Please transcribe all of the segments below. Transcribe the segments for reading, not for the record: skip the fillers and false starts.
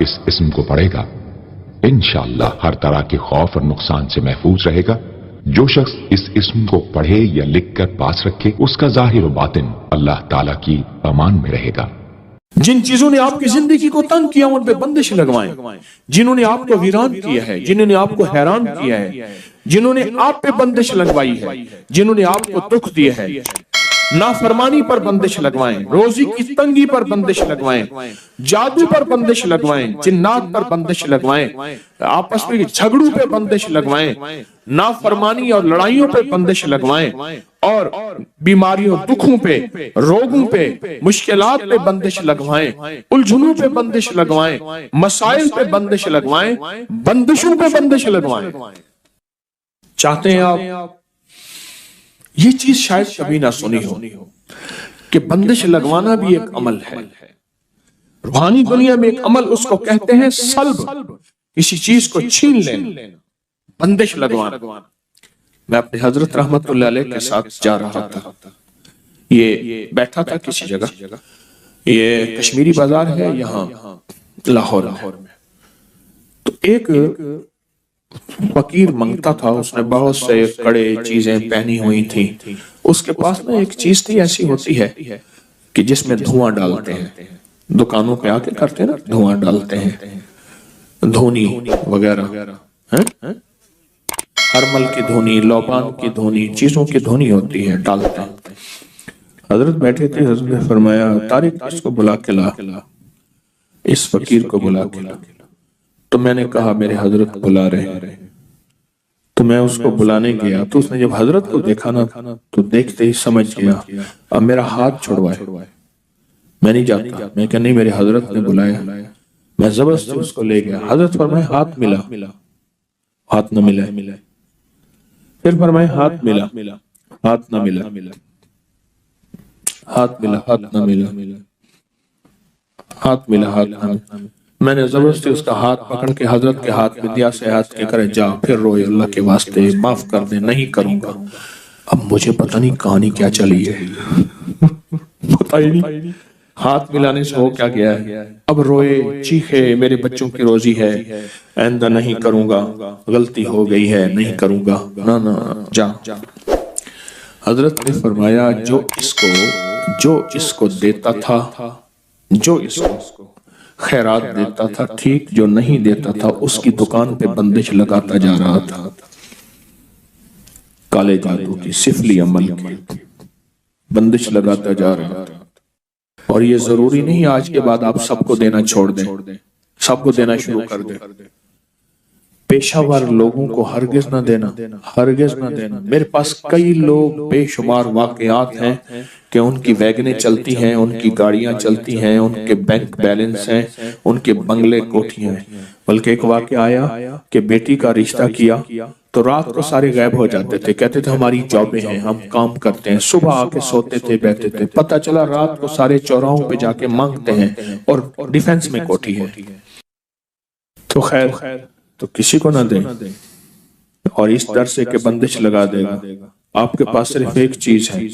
इस इस्म को पढ़ेगा, इंशाअल्लाह हर तरह के खौफ और नुकसान से महफूज रहेगा। जो शख्स इस इस्म को पढ़े या लिख कर पास रखे, उसका जाहिर व बातिन अल्लाह ताला की अमान में रहेगा। जिन चीजों ने आपकी जिंदगी को तंग किया उन पे बंदिश लगवाएं। जिन्होंने आपको वीरान किया है, जिन्होंने आपको हैरान किया है, जिन्होंने आप पे बंदिश लगवाई है, जिन्होंने आपको दुख दिया है, नाफरमानी पर बंदिश लगवाएं, रोजी की तंगी पर बंदिश लगवाएं, जादू पर बंदिश लगवाएं, जिन्नात पर बंदिश लगवाएं, आपस में झगड़ों पे बंदिश लगवाएं, नाफरमानी और लड़ाइयों पे बंदिश लगवाएं, और बीमारियों, दुखों पे, रोगों पे, मुश्किलात पे बंदिश लगवाएं, उलझनों पे बंदिश लगवाएं, मसाइल पे बंदिश लगवाएं, बंदिशों पे बंदिश लगवाएं। चाहते हैं आप ये चीज शायद कभी ना सुनी हो कि बंदिश लगवाना भी एक अमल है। रूहानी दुनिया में एक अमल उसको कहते हैं सल्ब, किसी चीज को छीन लेना, बंदिश लगवाना। मैं अपने हजरत रहमतुल्लाह अलैह के साथ जा रहा था, ये बैठा था किसी जगह, ये कश्मीरी बाजार है यहाँ लाहौर में। तो एक फकीर मंगता था, उसने बहुत से कड़े चीजें पहनी हुई थी। उसके पास ना एक चीज थी, ऐसी होती है कि जिसमें धुआं डालते हैं, दुकानों पे आके करते हैं ना, धुआं डालते हैं, धोनी वगैरह, हरमल की धोनी, लौबान की धोनी, चीजों की धोनी होती है, डालते हैं। हजरत बैठे थे, हजरत ने फरमाया तारिक इसको बुला के ला, इस फकीर को बुला के ला। तो मैंने कहा मेरे हजरत बुला रहे हैं। तो मैं उसको बुलाने गया, तो उसने जब हजरत को देखा ना, तो देखते ही समझ गया, अब मेरा हाथ छुड़वाए, मैं नहीं जाता। मैं क्या, नहीं मेरे हजरत ने बुलाया। मैं जबरदस्ती उसको ले गया। हजरत फरमाए हाथ मिला, हाथ न मिला। फिर फरमाए हाथ मिला, हाथ न मिला, हाथ मिला, हाथ न मिला, हाथ मिला, हाथ न मिला। मैंने जबरदस्ती उसका हाथ पकड़ के हजरत के हाथ में दिया, से हाथ के करे जा, फिर रोए अल्लाह के वास्ते माफ कर दे, नहीं करूंगा। अब मुझे पता नहीं कहानी क्या चली है, पता ही नहीं हाथ मिलाने से हो क्या गया है। अब रोए, चीखे, मेरे बच्चों की रोजी है, आइंदा नहीं करूंगा, गलती हो गई है, नहीं करूंगा, ना ना जा। हजरत ने फरमाया जो इसको देता था, जो इसको खैरात देता था ठीक, जो नहीं देता था उसकी दुकान पे बंदिश लगाता जा रहा था, काले जादू की, सिफली अमल की बंदिश लगाता जा रहा था। और ये जरूरी नहीं आज के बाद आप सबको देना छोड़ दें, सबको देना शुरू कर दें। पेशावर लोगों को हरगिज ना देना, हरगिज ना देना। मेरे पास कई लोग, बेशुमार वाकयात हैं कि उनकी वैगनें चलती हैं, उनकी गाड़ियां चलती हैं, उनके बैंक बैलेंस हैं, उनके बंगले कोठियां हैं। बल्कि एक वाकया आया कि बेटी का रिश्ता किया तो रात को सारे गायब हो जाते थे, कहते थे हमारी जॉबें हैं, हम काम करते हैं। सुबह आके सोते थे, बैठते थे, पता चला रात को सारे चौराहों पे जाके मांगते हैं और डिफेंस में कोठी है। तो खैर, तो किसी को ना दें, और इस डर से कि बंदिश लगा देगा। आपके पास सिर्फ एक चीज है,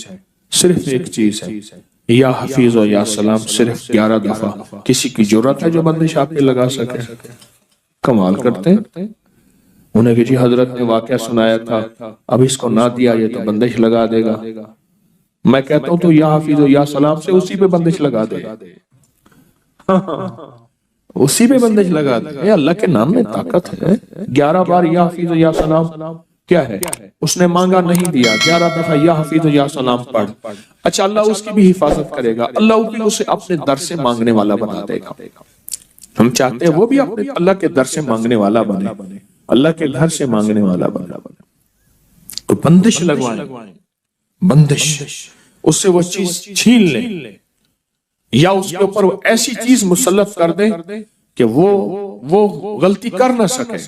सिर्फ एक चीज है, या हफीज और या सलाम, सिर्फ 11 दफा। किसी की जरूरत है जो बंदिश आप पे लगा सके? कमाल करते हैं। उन्हें कि जी हजरत ने वाकया सुनाया था, अब इसको ना दिया ये तो बंदिश लगा देगा। मैं कहता हूं तो या हफीज और या सलाम से उसी पे बंदिश लगा दे, उसी पे बंदिश लगा दे। अल्लाह के नाम में ताकत है। 11 बार या हफीज या सलाम क्या है, उसने मांगा नहीं दिया, 11 दफा या हफीज या सलाम पढ़। अच्छा, अल्लाह उसकी भी हिफाजत करेगा, अल्लाह भी उसे अपने दर से मांगने वाला बना देगा। हम चाहते हैं वो भी अपने अल्लाह के दर से मांगने वाला बने, अल्लाह के घर से मांगने वाला बने। तो बंदिश लगवाएं, बंदिश, उससे वो चीज छीन ले, या उसके ऊपर वो ऐसी चीज मुसल्लत कर दे कि वो गलती कर ना सके।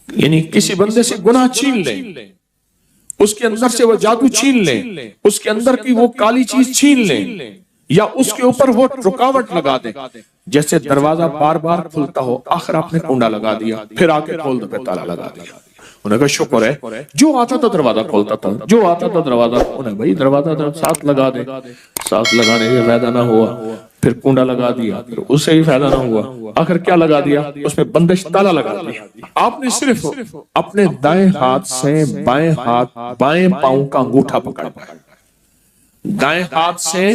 यानी किसी बंदे से गुनाह छीन ले, उसके अंदर से वो जादू छीन ले, उसके अंदर की वो काली चीज छीन ले, या उसके ऊपर वो रुकावट लगा दे। जैसे दरवाजा बार बार खुलता हो, आखिर आपने कुंडा लगा दिया, फिर आके खोल दो, फिर ताला लगा दिया। उन्हें कहा शुक्र है, जो आता था दरवाजा खोलता था, जो आता था दरवाजा, उन्हें भाई दरवाजा साथ लगा दे, साथ लगाने से फायदा ना हुआ, پھر کنڈا لگا دیا، پھر اس سے بھی فائدہ نہ ہوا، آخر کیا لگا دیا؟ اس میں بندش تالا لگا دیا۔ آپ نے صرف اپنے دائیں ہاتھ سے بائیں پاؤں کا انگوٹھا پکڑنا ہے، دائیں ہاتھ سے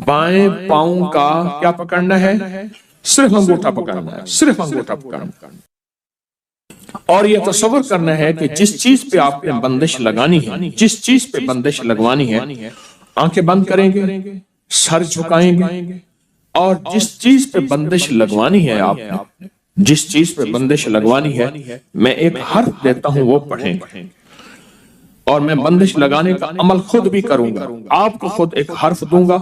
بائیں پاؤں کا کیا پکڑنا ہے؟ صرف انگوٹھا پکڑنا ہے، صرف انگوٹھا پکڑنا ہے۔ اور یہ تصور کرنا ہے کہ جس چیز پہ آپ نے بندش لگانی ہے، جس چیز پہ بندش لگوانی ہے، آنکھیں بند کریں گے، سر جھکائیں گے، اور جس چیز پہ بندش لگوانی ہے، آپ نے جس چیز پہ بندش لگوانی ہے، میں ایک حرف دیتا ہوں، وہ پڑھیں گے، اور میں بندش لگانے کا عمل خود بھی کروں گا۔ آپ کو خود ایک حرف دوں گا،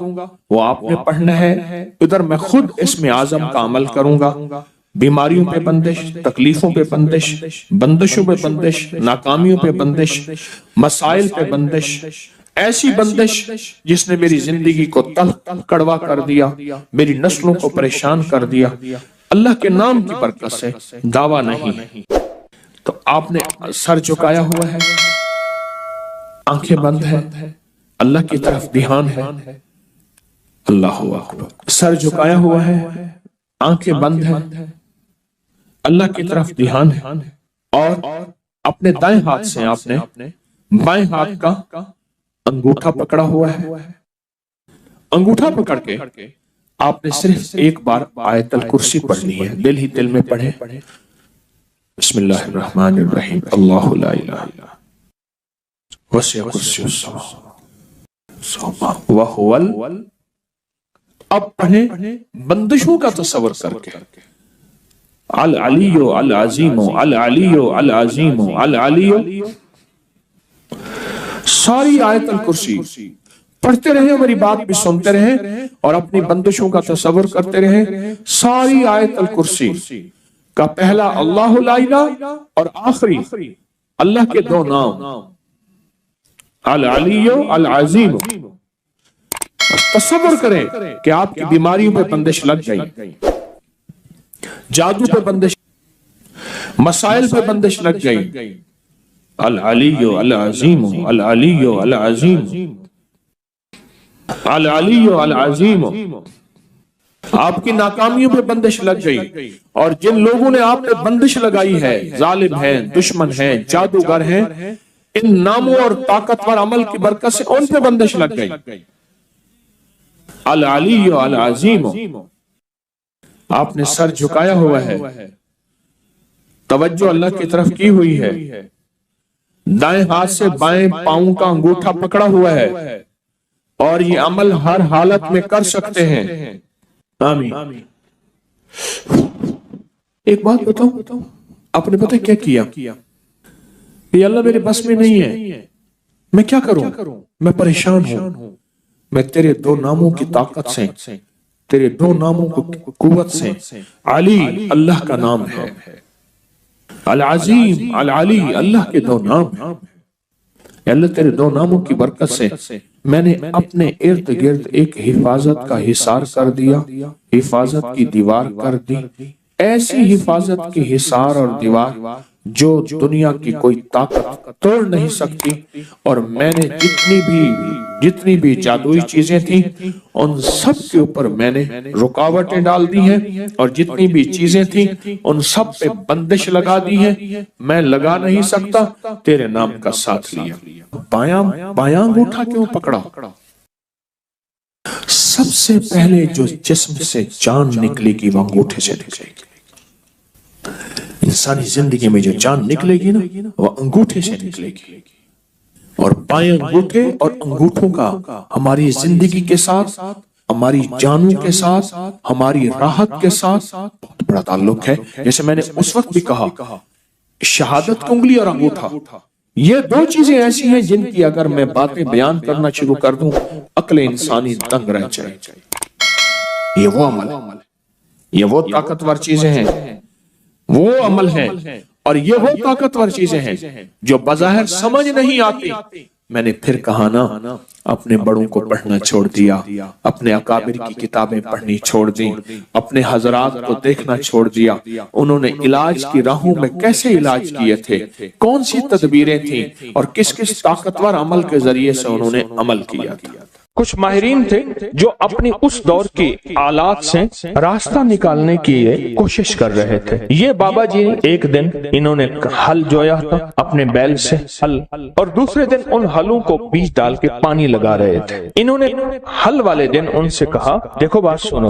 وہ آپ نے پڑھنا ہے، ادھر میں خود اسم اعظم کا عمل کروں گا۔ بیماریوں پہ بندش، تکلیفوں پہ بندش، بندشوں پہ بندش، ناکامیوں پہ بندش، مسائل پہ بندش، ایسی بندش جس نے میری زندگی کو تلخ کڑوا کر دیا، میری نسلوں کو پریشان کر دیا، اللہ کے نام کی برکت سے دعویٰ نہیں۔ تو آپ نے سر جھکایا ہوا ہے، آنکھیں بند ہے، اللہ کی طرف دھیان ہے، اللہ اکبر، سر جھکایا ہوا ہے، آنکھیں بند ہے، اللہ کی طرف دھیان ہے، اور اپنے دائیں ہاتھ سے آپ نے بائیں ہاتھ کا انگوٹھا پکڑا ہوا ہے۔ انگوٹھا پکڑ کے آپ نے صرف ایک بار آیت الکرسی پڑھنی ہے، دل ہی دل میں پڑھیں، بسم اللہ الرحمن الرحیم، اللہ لا الہ الا هو وسع کرسی السماوات وهو اب پڑھیں بندشوں کا تصور کر کے، العلی العظیم العلی العظیم العلی، ساری آیت الکرسی پڑھتے رہیں، میری بات بھی سنتے رہیں اور اپنی بندشوں کا تصور کرتے رہیں۔ ساری آیت الکرسی کا پہلا اللہ لا الہ اور آخری اللہ کے دو نام العلی العظیم، تصور کریں کہ آپ کی بیماریوں پہ بندش لگ گئی، جادو پہ بندش، مسائل پہ بندش لگ گئی، العلی العظیم العلی العظیم العلی العظیم، آپ کی ناکامیوں پہ بندش لگ گئی، اور جن لوگوں نے آپ پہ بندش لگائی ہے، ظالم ہیں، دشمن ہیں، جادوگر ہیں، ان ناموں اور طاقتور عمل کی برکت سے ان پہ بندش لگ گئی، العلی العظیم۔ آپ نے سر جھکایا ہوا ہے، توجہ اللہ کی طرف کی ہوئی ہے، دائیں ہاتھ سے بائیں پاؤں کا انگوٹھا پکڑا ہوا ہے، اور یہ عمل ہر حالت میں کر سکتے ہیں۔ آمین۔ ایک بات بتاؤں، آپ نے پتہ کیا کیا؟ یہ اللہ میرے بس میں نہیں ہے، میں کیا کروں؟ میں پریشان ہوں، میں تیرے دو ناموں کی طاقت سے، تیرے دو ناموں کی قوت سے، علی اللہ کا نام ہے، العظیم العلی اللہ کے دو نام ہیں، اللہ تیرے دو ناموں کی برکت سے میں نے اپنے ارد گرد ایک حفاظت کا حصار کر دیا، حفاظت کی دیوار کر دی، ایسی حفاظت کی حصار اور دیوار جو دنیا کی کوئی طاقت توڑ نہیں سکتی، اور میں نے جتنی بھی جادوئی چیزیں تھیں ان سب کے اوپر میں نے رکاوٹیں ڈال دی ہیں، اور جتنی بھی چیزیں تھیں ان سب پہ بندش لگا دی ہے، میں لگا نہیں سکتا، تیرے نام کا ساتھ لیا۔ بایاں انگوٹھا کیوں پکڑا؟ سب سے پہلے جو جسم سے جان نکلے گی وہ انگوٹھے سے نکلے گی، انسانی زندگی میں جو جان نکلے گی نا وہ انگوٹھے سے نکلے گی، اور بائیں انگوٹھے اور انگوٹھوں کا ہماری زندگی کے ساتھ، ہماری جانوں کے ساتھ، ہماری راحت کے ساتھ بہت بڑا تعلق ہے۔ جیسے میں نے اس وقت بھی کہا، شہادت کی انگلی اور انگوٹھا، یہ دو چیزیں ایسی ہیں جن کی اگر میں باتیں بیان کرنا شروع کر دوں عقل انسانی دنگ رہ جائے۔ یہ وہ عمل ہے، یہ وہ طاقتور چیزیں ہیں، وہ عمل ہیں، اور یہ وہ طاقتور چیزیں ہیں جو بظاہر سمجھ نہیں آتی۔ میں نے پھر کہا نا، اپنے بڑوں کو پڑھنا چھوڑ دیا، اپنے اکابر کی کتابیں پڑھنی چھوڑ دی، اپنے حضرات کو دیکھنا چھوڑ دیا، انہوں نے علاج کی راہوں میں کیسے علاج کیے تھے، کون سی تدبیریں تھیں، اور کس کس طاقتور عمل کے ذریعے سے انہوں نے عمل کیا تھا۔ कुछ माहिरीन थे जो अपनी उस दौर की आलात से रास्ता निकालने की कोशिश कर रहे थे। ये बाबा जी एक दिन इन्होंने हल जोया था अपने बैल से हल, और दूसरे दिन उन हलों को बीज डाल के पानी लगा रहे थे। इन्होंने हल वाले दिन उनसे कहा, देखो बात सुनो,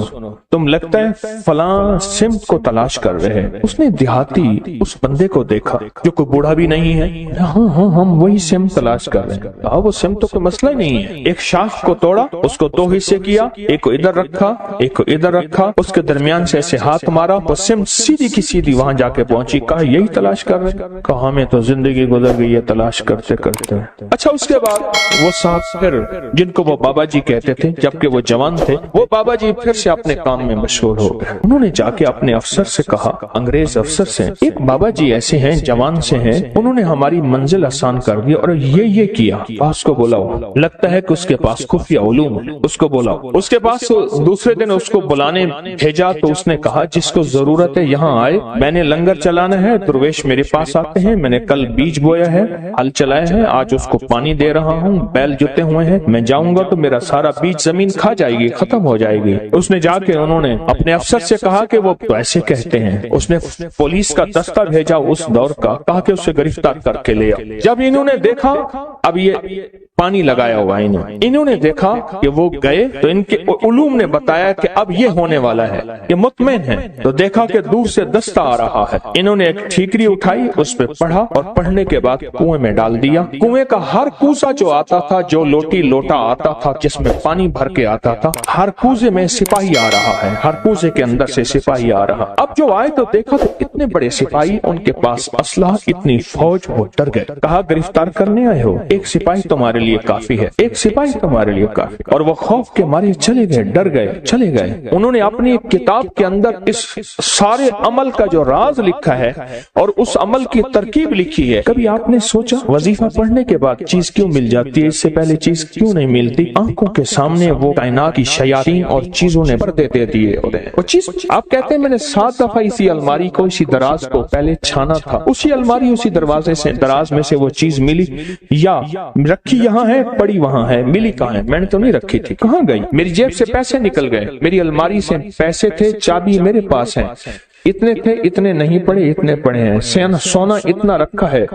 तुम लगता है फलां सिमत को तलाश कर रहे हैं। उसने देहाती उस बंदे को देखा जो कोई बूढ़ा भी नहीं है। हाँ हाँ, हम वही सिमत तलाश कर रहे हैं। कहा, वो सिमत तो कोई मसला ही नहीं है। एक शाख को तोड़ा, उसको दो हिस्से किया, एक को इधर रखा, एक को इधर रखा, उसके दरमियान से ऐसे हाथ मारा, वो सिमत सीधी की सीधी वहां जाके पहुंची। कहा, यही तलाश कर रहे हैं। कहा, हमें तो जिंदगी गुजर गई है तलाश करते करते। अच्छा, उसके बाद वो साहब फिर, जिनको वो बाबा जी कहते थे जबकि वो जवान थे, वो बाबा जी फिर से अपने काम में मशहूर हो गए। उन्होंने जाके अपने अफसर से कहा, अंग्रेज अफसर से, एक बाबा जी ऐसे हैं, जवान से हैं, उन्होंने हमारी मंजिल आसान कर दी और ये किया। पास को बुलाओ, लगता है कि उसके पास खुफिया उलूम है, उसको बुलाओ। उसके पास दूसरे दिन उसको बुलाने भेजा तो उसने कहा, जिसको जरूरत है यहाँ आए, मैंने लंगर चलाना है, दुर्वेश मेरे पास आते हैं, मैंने कल बीज बोया है, हल चलाया है, आज उसको पानी दे रहा हूँ, बैल जुते हुए हैं, मैं जाऊंगा तो मेरा सारा बीज जमीन खा जाएगी, खत्म हो जाएगी। उसने जाके उन्होंने अपने अफसर से कहा कि वो तो ऐसे कहते हैं। उसने पुलिस का दस्ता भेजा उस दौर का, कहा कि उसे गिरफ्तार करके ले आओ। जब इन्होंने देखा, अब ये पानी लगाया हुआ इन्होंने देखा कि वो गए तो इनके उलूम ने बताया कि अब ये होने वाला है, ये मुतमईन है। तो देखा कि दूर से दस्ता आ रहा है। इन्होंने एक ठीकरी उठाई, उस पर पढ़ा और पढ़ने के बाद कुएं में डाल दिया। कुएं का हर कूसा जो आता था, जो लोटा आता था जिसमें पानी भर के आता था, हर कूजे में सिपाही आ रहा है, हर कूजे के अंदर से सिपाही आ रहा। अब जो आए तो देखा तो इतने बड़े सिपाही, उनके पास असलहा, इतनी फौज, वो डर गए। कहा, गिरफ्तार करने आए हो? एक सिपाही तुम्हारे लिए काफी है, एक सिपाही तुम्हारे लिए काफी। और वो खौफ के मारे चले गए, डर गए, चले गए। उन्होंने अपनी किताब के अंदर इस सारे अमल का जो राज लिखा है और उस अमल की तरकीब लिखी है। कभी आपने सोचा वजीफा पढ़ने के बाद चीज क्यों मिल जाती है, इससे पहले चीज क्यों नहीं मिलती? आंखों के सामने वो कायनात की शयातीन और चीजों ने पर्दे दे दिए होते हैं। वो चीज आप कहते हैं, मैंने 7 दफा इसी अलमारी को, इसी दराज को पहले छाना था, उसी अलमारी, उसी दरवाजे से, दराज में से वो चीज मिली, या रखी यहाँ है, पड़ी वहां है, मिली कहाँ है? मैंने तो नहीं रखी थी, कहाँ गई? मेरी जेब से पैसे निकल गए, मेरी अलमारी से पैसे थे, चाबी मेरे पास है, इतने थे, इतने नहीं पड़े, इतने पड़े हैं, सोना इतना रखा है,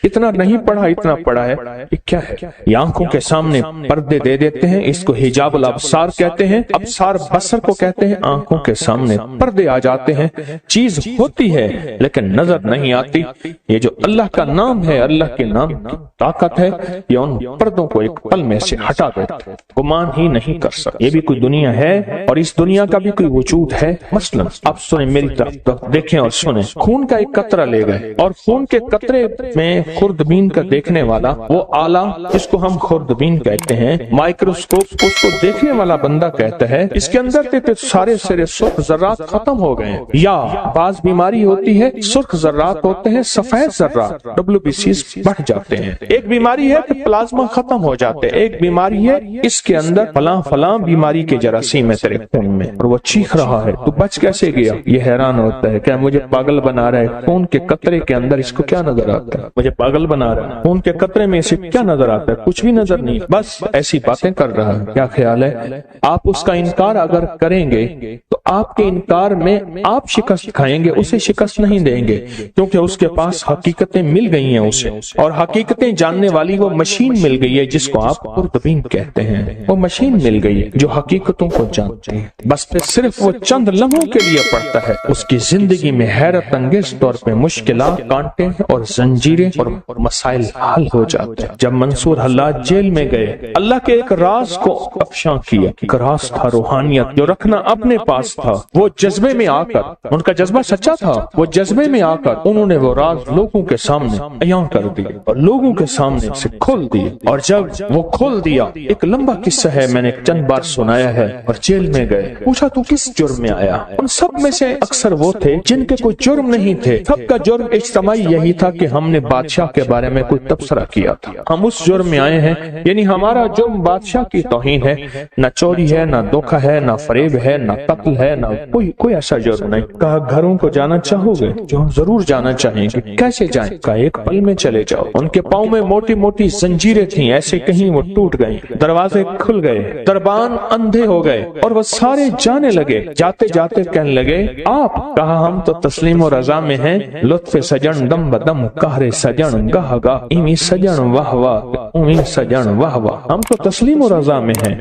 इतना नहीं पड़ा, इतना पड़ा है। ये क्या है? ये आंखों के सामने पर्दे दे देते हैं। इसको हिजाबुल अब्सार कहते हैं, अब्सार बसर को कहते हैं। आंखों के सामने पर्दे आ जाते हैं, चीज होती है लेकिन नजर नहीं आती। ये जो अल्लाह का नाम है, अल्लाह के नाम की ताकत है, ये उन पर्दों को एक पल में से हटा देता है, गुमान ही नहीं कर सकते। ये भी कोई दुनिया है और इस दुनिया का भी कोई वजूद है। मसलन अब सुने मेरी तरफ, तो देखें और सुने। खून का एक कतरा ले गए और खून के कतरे में खुर्दबीन का देखने वाला वो आला, जिसको हम खुर्दबीन कहते हैं, माइक्रोस्कोप, उसको देखने वाला बंदा कहता है इसके अंदर तो सारे सिरे सुर्ख जर्रात खत्म हो गए। या बाज बीमारी होती है, सुर्ख जर्रात होते हैं, सफेद जर्रात WBCs बढ़ जाते हैं। एक बीमारी है कि प्लाज्मा खत्म हो जाते हैं, एक बीमारी है इसके अंदर फलां बीमारी के जरासीम है तेरे खून में, और वो चीख रहा है, तू बच कैसे गया? ये हैरान होता है, क्या मुझे पागल बना रहा है? खून के कतरे के अंदर इसको क्या नजर आता है? मुझे पागल बना रहा है। खून के कतरे में इसे क्या नजर आता है? कुछ भी नजर नहीं, बस ऐसी बातें कर रहा है। क्या ख्याल है? आप उसका इनकार अगर करेंगे तो आपके इनकार में आप शिकस्त खाएंगे, उसे शिकस्त नहीं देंगे, क्योंकि उसके पास हकीकतें मिल गई हैं उसे, और हकीकतें जानने वाली वो मशीन मिल गई है जिसको आप खुर्दबीन कहते हैं। वो मशीन मिल गई है जो हकीकतों को जानती है। बस सिर्फ वो चंद लम्हों के लिए पड़ता है, उसकी जिंदगी में हैरत अंगेज तौर पे मुश्किलात, कांटे और जंजीरें और मसाइल हल हो जाते हैं। जब मंसूर हल्लाज जेल में गए, अल्लाह के एक राज को अफशां किया। एक राज था रूहानियत, जो रखना अपने पास था। वो जज्बे में आकर, उनका जज्बा सच्चा था, वो जज्बे में आकर उन्होंने वो राज लोगों के सामने अयां कर दिए और लोगों के सामने से खोल दिए। और जब वो खोल दिया, एक लंबा किस्सा है, मैंने चंद बार सुनाया है। और जेल में गए, पूछा तू किस जुर्म में आया? उन सब में से अक्सर वो وہ تھے جن کے کوئی جرم نہیں تھے، سب کا جرم اجتماعی یہی تھا کہ ہم نے بادشاہ کے بارے میں کوئی تبصرہ کیا تھا، ہم اس جرم میں آئے ہیں، یعنی ہمارا جرم بادشاہ کی توہین ہے، نہ چوری ہے، نہ دھوکہ ہے، نہ فریب ہے، نہ قتل ہے، نہ کوئی ایسا جرم نہیں۔ کہا گھروں کو جانا چاہو گے؟ جو ضرور جانا چاہیں گے۔ کیسے جائیں؟ کہا ایک پل میں چلے جاؤ۔ ان کے پاؤں میں موٹی موٹی زنجیریں تھیں، ایسے کہیں وہ ٹوٹ گئیں، دروازے کھل گئے، دربان اندھے ہو گئے اور وہ سارے جانے لگے۔ جاتے جاتے کہنے لگے آپ؟ کہا ہم تو تسلیم و رضا میں ہیں، لطف سجن دم بدم، قہر سجن گاہ گاہ، ایمی سجن واہ واہ، ایمی سجن واہ واہ، ہم تو تسلیم و رضا میں ہیں۔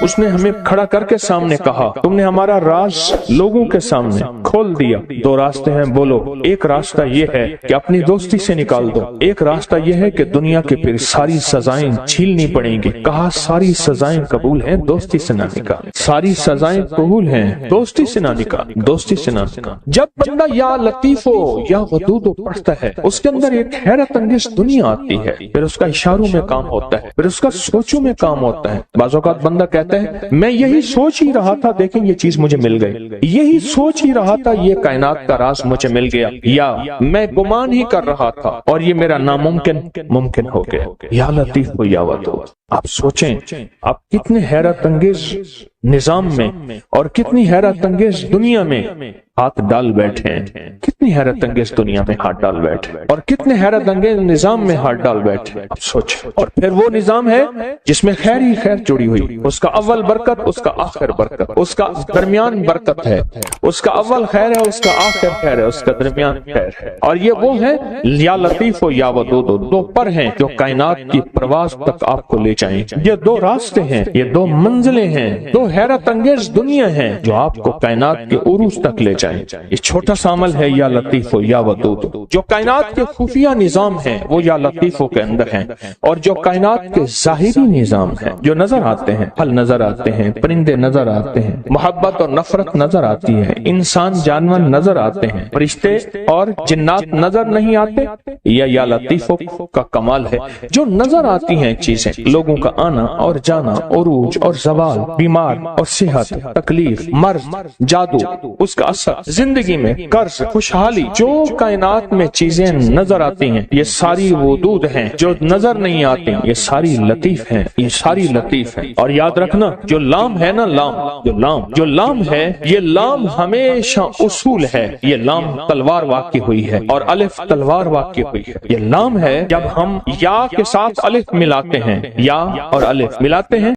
اس نے ہمیں کھڑا کر کے سامنے کہا تم نے ہمارا راز لوگوں کے سامنے کھول دیا۔ دو راستے ہیں بولو، ایک راستہ یہ ہے کہ اپنی دوستی سے نکال دو، ایک راستہ یہ ہے کہ دنیا کے پھر ساری سزائیں جھیلنی پڑیں گی۔ کہا ساری سزائیں قبول ہیں، دوستی سے نہ نکال، ساری سزائیں قبول ہیں، دوستی سے نہ نکال، دوستی سے نہ نکال۔ جب بندہ یا لطیف ہو یا ودود پڑھتا ہے، اس کے اندر ایک حیرت انگیز دنیا آتی ہے، پھر اس کا اشاروں میں کام ہوتا ہے، پھر اس کا سوچوں میں کام ہوتا ہے۔ بعض اوقات بندہ کہتا ہے میں یہی سوچ ہی رہا تھا، دیکھیں یہ چیز مجھے مل گئی، یہی سوچ ہی رہا تھا، یہ کائنات کا راز مجھے مل گیا، یا میں گمان ہی کر رہا تھا اور یہ میرا ناممکن ممکن ہو گیا۔ یا لطیف ہو یا ودود۔ آپ سوچیں آپ کتنے حیرت انگیز نظام میں اور کتنی حیرت انگیز دنیا میں ہاتھ ڈال بیٹھے ہیں، کتنی حیرت انگیز دنیا میں ہاتھ ڈال بیٹھے اور کتنے حیرت انگیز نظام میں ہاتھ ڈال بیٹھے۔ اب سوچیں، اور پھر وہ نظام ہے جس میں خیر ہی خیر جڑی ہوئی، اس کا اول برکت، اس کا آخر برکت، اس کا درمیان برکت ہے، اس کا اول خیر ہے، اس کا آخر خیر ہے، اس کا درمیان خیر ہے۔ اور یہ وہ ہے یا لطیف ہو یا ودود، دو پر ہیں جو کائنات کی پرواز تک آپ کو لے جائیں۔ یہ دو راستے ہیں، یہ دو منزلیں ہیں، دو حیرت انگیز دنیا ہیں جو آپ کو کائنات کے عروج تک لے جائیں۔ یہ چھوٹا سا عمل ہے یا لطیف ہو یا ودود۔ جو کائنات کے خفیہ نظام ہیں وہ یا لطیف ہو کے اندر ہیں، اور جو کائنات کے ظاہری نظام ہیں جو نظر آتے ہیں، پھل نظر آتے ہیں، پرندے نظر آتے ہیں، محبت اور نفرت نظر آتی ہے، انسان جانور نظر آتے ہیں، فرشتے اور جنات نظر نہیں آتے، یا لطیف ہو کا کمال ہے۔ جو نظر آتی ہیں چیزیں، لوگوں کا آنا اور جانا، عروج اور زوال، بیمار اور صحت، تکلیف، مرض، جادو، اس کا اثر زندگی میں، قرض، خوشحالی، جو کائنات میں چیزیں نظر آتی ہیں یہ ساری ودود ہیں، جو نظر نہیں آتی یہ ساری لطیف ہیں، یہ ساری لطیف ہیں۔ اور یاد رکھنا جو لام ہے نا، جو لام ہے، یہ لام ہمیشہ اصول ہے، یہ لام تلوار واقع ہوئی ہے اور الف تلوار واقع ہوئی ہے۔ یہ لام ہے جب ہم یا کے ساتھ الف ملاتے ہیں، یا اور الف ملاتے ہیں